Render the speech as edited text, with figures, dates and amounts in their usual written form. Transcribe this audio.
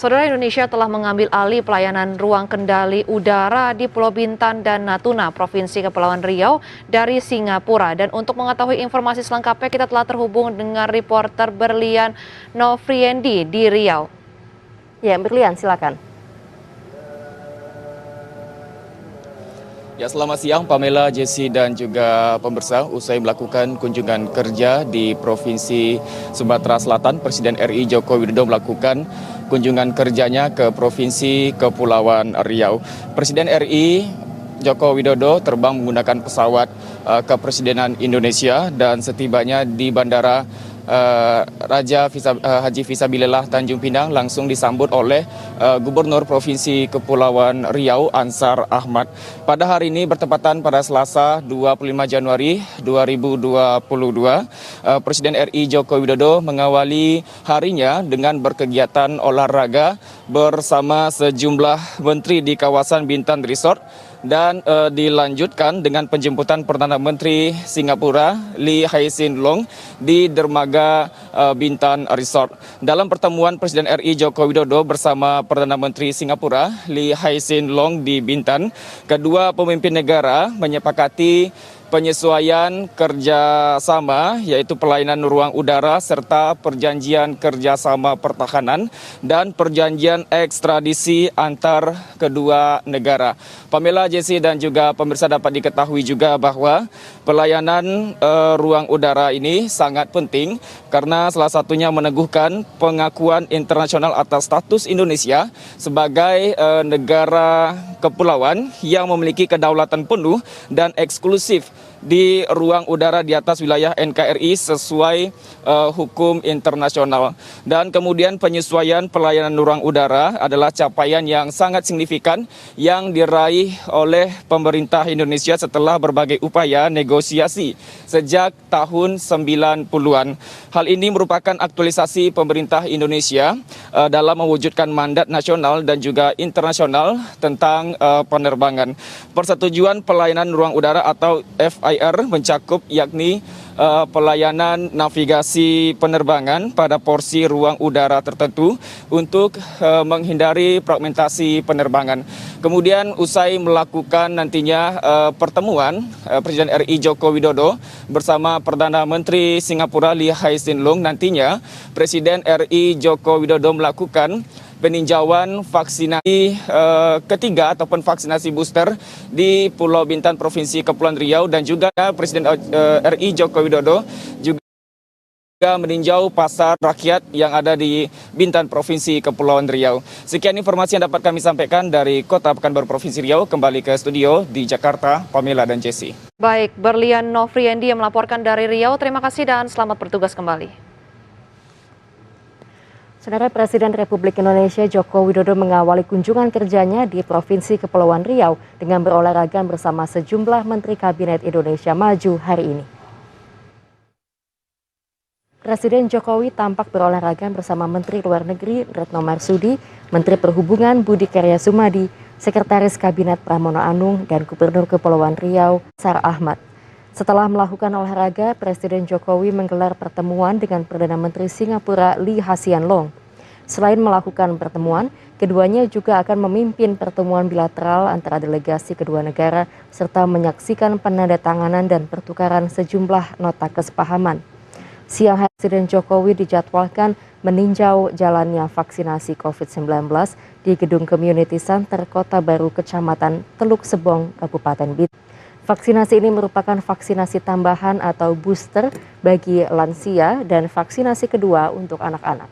Saudara, Indonesia telah mengambil alih pelayanan ruang kendali udara di Pulau Bintan dan Natuna, Provinsi Kepulauan Riau dari Singapura. Dan untuk mengetahui informasi selengkapnya, kita telah terhubung dengan reporter Berlian Nofriendi di Riau. Ya, Berlian, silakan. Ya, selamat siang Pamela, Jesse dan juga pemirsa. Usai melakukan kunjungan kerja di Provinsi Sumatera Selatan, Presiden RI Joko Widodo melakukan kunjungan kerjanya ke Provinsi Kepulauan Riau. Presiden RI Joko Widodo terbang menggunakan pesawat Kepresidenan Indonesia dan setibanya di Bandara Raja Haji Fisabilillah Tanjung Pinang langsung disambut oleh Gubernur Provinsi Kepulauan Riau Ansar Ahmad. Pada hari ini bertepatan pada Selasa 25 Januari 2022, Presiden RI Joko Widodo mengawali harinya dengan berkegiatan olahraga bersama sejumlah menteri di kawasan Bintan Resort dan dilanjutkan dengan penjemputan Perdana Menteri Singapura Lee Hsien Loong di dermaga Bintan Resort. Dalam pertemuan Presiden RI Joko Widodo bersama Perdana Menteri Singapura Lee Hsien Loong di Bintan, kedua pemimpin negara menyepakati penyesuaian kerjasama, yaitu pelayanan ruang udara serta perjanjian kerjasama pertahanan dan perjanjian ekstradisi antar kedua negara. Pamela, Jesse dan juga pemirsa, dapat diketahui juga bahwa pelayanan ruang udara ini sangat penting karena salah satunya meneguhkan pengakuan internasional atas status Indonesia sebagai negara kepulauan yang memiliki kedaulatan penuh dan eksklusif di ruang udara di atas wilayah NKRI sesuai hukum internasional. Dan kemudian penyesuaian pelayanan ruang udara adalah capaian yang sangat signifikan yang diraih oleh pemerintah Indonesia setelah berbagai upaya negosiasi sejak tahun 90-an. Hal ini merupakan aktualisasi pemerintah Indonesia dalam mewujudkan mandat nasional dan juga internasional tentang penerbangan. Persetujuan pelayanan ruang udara atau FIR mencakup yakni pelayanan navigasi penerbangan pada porsi ruang udara tertentu untuk menghindari fragmentasi penerbangan. Kemudian usai melakukan nantinya pertemuan Presiden RI Joko Widodo bersama Perdana Menteri Singapura Lee Hsien Loong, nantinya Presiden RI Joko Widodo melakukan peninjauan vaksinasi ketiga ataupun vaksinasi booster di Pulau Bintan, Provinsi Kepulauan Riau, dan juga Presiden RI Joko Widodo juga meninjau pasar rakyat yang ada di Bintan, Provinsi Kepulauan Riau. Sekian informasi yang dapat kami sampaikan dari Kota Pekanbaru, Provinsi Riau. Kembali ke studio di Jakarta, Pamela dan Jesse. Baik, Berlian Nofriendi yang melaporkan dari Riau. Terima kasih dan selamat bertugas kembali. Saudara, Presiden Republik Indonesia Joko Widodo mengawali kunjungan kerjanya di Provinsi Kepulauan Riau dengan berolahraga bersama sejumlah Menteri Kabinet Indonesia Maju hari ini. Presiden Jokowi tampak berolahraga bersama Menteri Luar Negeri Retno Marsudi, Menteri Perhubungan Budi Karya Sumadi, Sekretaris Kabinet Pramono Anung, dan Gubernur Kepulauan Riau Ansar Ahmad. Setelah melakukan olahraga, Presiden Jokowi menggelar pertemuan dengan Perdana Menteri Singapura Lee Hsien Loong. Selain melakukan pertemuan, keduanya juga akan memimpin pertemuan bilateral antara delegasi kedua negara serta menyaksikan penandatanganan dan pertukaran sejumlah nota kesepahaman. Siang hari, Presiden Jokowi dijadwalkan meninjau jalannya vaksinasi COVID-19 di Gedung Community Center Kota Baru, Kecamatan Teluk Sebong, Kabupaten Bintan. Vaksinasi ini merupakan vaksinasi tambahan atau booster bagi lansia dan vaksinasi kedua untuk anak-anak.